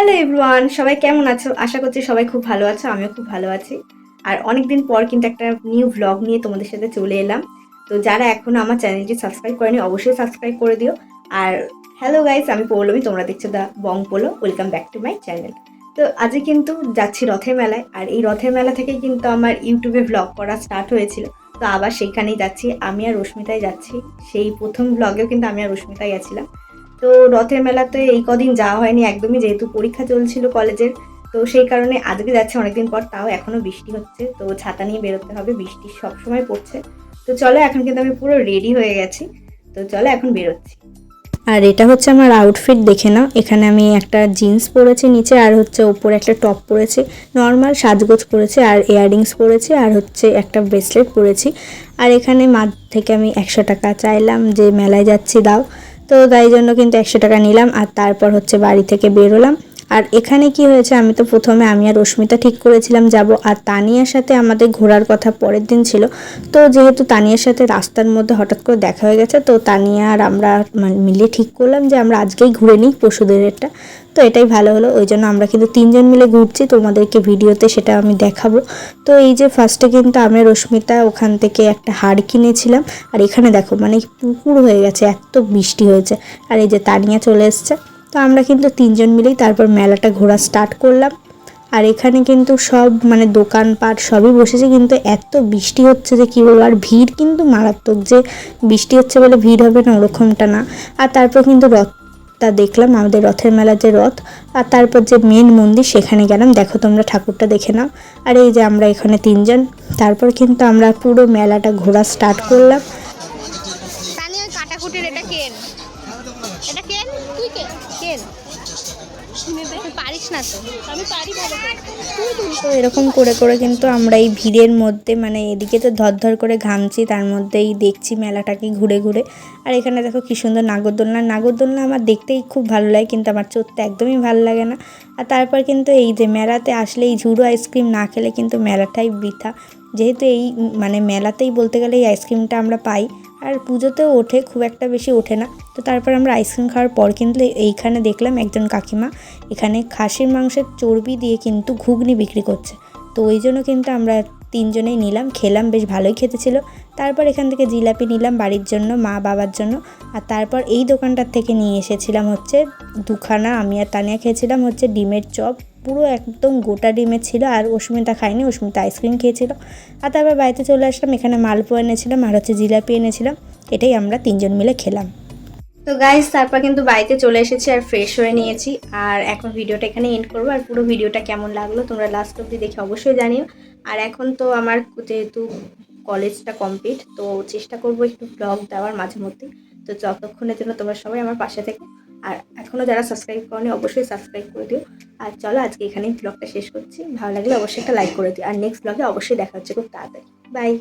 Hello everyone, সবাই কেমন আছো? আশা করছি সবাই খুব ভালো আছো, আমিও খুব ভালো আছি। আর অনেকদিন পর কিন্তু একটা নিউ ভ্লগ নিয়ে তোমাদের সাথে চলে এলাম। তো যারা এখনো আমার চ্যানেলটি সাবস্ক্রাইব করেনি অবশ্যই সাবস্ক্রাইব করে দিও। আর হ্যালো গাইস, আমি পৌলমী, তোমরা দেখছো the Bong polo. Welcome back to my channel. তো আজকে কিন্তু যাচ্ছি রথের মেলায়, আর এই রথের মেলা থেকেই কিন্তু আমার ইউটিউবে ভ্লগ করা স্টার্ট হয়েছিল। তো আবার সেইখানেই যাচ্ছি, আমি আর রশ্মিতাই যাচ্ছি। সেই প্রথম ভ্লগেও কিন্তু আমি আর রশ্মিতাই গেছিলাম। তো রথের মেলাতে এই কদিন যাওয়া হয়নি একদমই, যেহেতু পরীক্ষা চলছিল কলেজের। তো সেই কারণে আজকে যাচ্ছে অনেকদিন পর, তাও এখনো বৃষ্টি হচ্ছে, তো ছাতা নিয়ে বেরোতে হবে, বৃষ্টি সবসময় পড়ছে। তো চলো, এখন কিন্তু আমি পুরো রেডি হয়ে গেছি। তো চলো এখন বেরোচ্ছি। আর এটা হচ্ছে আমার আউটফিট, দেখে নাও। এখানে আমি একটা জিন্স পরেছি নিচে, আর হচ্ছে ওপরে একটা টপ পরেছি, নর্মাল সাজগোজ করেছি, আর ইয়াররিংস পরেছি, আর হচ্ছে একটা ব্রেসলেট পরেছি। আর এখানে মা থেকে আমি 100 টাকা চাইলাম যে মেলায় যাচ্ছি দাও। তো তাই জন্য কিন্তু 100 টাকা নিলাম, আর তারপর হচ্ছে বাড়ি থেকে বেরোলাম। আর এখানে কি হয়েছে, আমি তো প্রথমে আমি আর রশ্মিতা ঠিক করেছিলাম যাব, আর তানিয়ার সাথে আমাদের ঘোরার কথা পরের দিন ছিল। তো যেহেতু তানিয়ার সাথে রাস্তার মধ্যে হঠাৎ করে দেখা হয়ে গেছে, তো তানিয়া আর আমরা মিলে ঠিক করলাম যে আমরা আজকেই ঘুরে নিই পশুদেরটা। তো এটাই ভালো হলো, ওই জন্য আমরা কিন্তু 3জন মিলে ঘুরছি, তোমাদেরকে ভিডিওতে সেটা আমি দেখাবো। তো এই যে ফার্স্টে কিন্তু আমি রশ্মিতা ওখান থেকে একটা হাড় কিনেছিলাম। আর এখানে দেখো মানে পুকুর হয়ে গেছে, এত বৃষ্টি হয়েছে। আর এই যে তানিয়া চলে এসছে। তো আমরা কিন্তু 3জন মিলেই তারপর মেলাটা ঘোরা স্টার্ট করলাম। আর এখানে কিন্তু সব মানে দোকানপাট সবই বসেছে, কিন্তু এত বৃষ্টি হচ্ছে যে কী বলবো। আর ভিড় কিন্তু মারাত্মক, যে বৃষ্টি হচ্ছে বলে ভিড় হবে না ওরকমটা না। আর তারপর কিন্তু রথটা দেখলাম, আমাদের রথের মেলার যে রথ। আর তারপর যে মেন মন্দির সেখানে গেলাম, দেখো তোমরা ঠাকুরটা দেখে নাও। আর এই যে আমরা এখানে 3জন, তারপর কিন্তু আমরা পুরো মেলাটা ঘোরা স্টার্ট করলাম। তানি ওই কাটাকুটির এটা কেন, এটা কেন, তুই কেন কেন পারিস না তো, আমি পারি ভালো করে। তো এরকম করে করে কিন্তু আমরা এই ভিড়ের মধ্যে মানে এদিকে তো ধর করে ঘামছি, তার মধ্যেই দেখছি মেলাটাকে ঘুরে ঘুরে। আর এখানে দেখো কি সুন্দর নাগরদোলনা। নাগরদোলনা আমার দেখতেই খুব ভালো লাগে, কিন্তু আমার চড়তে একদমই ভালো লাগে না। আর তারপর কিন্তু এই যে মেলাতে আসলে এই ঝুড়ো আইসক্রিম না খেলে কিন্তু মেলাটাই বৃথা। যেহেতু এই মানে মেলাতেই বলতে গেলে এই আইসক্রিমটা আমরা পাই। আর পুজোতেও ওঠে, খুব একটা বেশি ওঠে না। তো তারপর আমরা আইসক্রিম খাওয়ার পর কিন্তু এইখানে দেখলাম একজন কাকিমা এখানে খাসির মাংসের চর্বি দিয়ে কিন্তু ঘুগনি বিক্রি করছে। তো ওই জন্য কিন্তু আমরা 3জনেই নিলাম, খেলাম, বেশ ভালোই খেতে ছিল। তারপর এখান থেকে জিলাপি নিলাম বাড়ির জন্য, মা বাবার জন্য। আর তারপর এই দোকানটার থেকে নিয়ে এসেছিলাম হচ্ছে দুখানা, আমি আর তানিয়া খেয়েছিলাম হচ্ছে ডিমের চপ, পুরো একদম গোটা ডিমের ছিল। আর অস্মিতা খায়নি, অস্মিতা আইসক্রিম খেয়েছিল। আর তারপর বাড়িতে চলে আসলাম, এখানে মালপোয়া এনেছিলাম আর হচ্ছে জিলাপি এনেছিলাম। এটাই আমরা 3জন মিলে খেলাম। তো গাইস, তারপর কিন্তু বাড়িতে চলে এসেছি আর ফ্রেশ হয়ে নিয়েছি। আর এখন ভিডিওটা এখানে এন্ড করবো। আর পুরো ভিডিওটা কেমন লাগলো তোমরা লাস্ট অবধি দেখে অবশ্যই জানিও। আর এখন তো আমার যেহেতু কলেজটা কমপ্লিট, তো চেষ্টা করবো একটু ব্লগ দেওয়ার মাঝে মধ্যে। তো যতক্ষণের জন্য তোমরা সবাই আমার পাশে থেকো। আর এখনও যারা সাবস্ক্রাইব করনি অবশ্যই সাবস্ক্রাইব করে দিও। আর চলো আজকে এখানেই ব্লগটা শেষ করছি, ভালো লাগলে অবশ্যই একটা লাইক করে দিও। আর নেক্সট ব্লগে অবশ্যই দেখা হচ্ছে খুব তাড়াতাড়ি। বাই।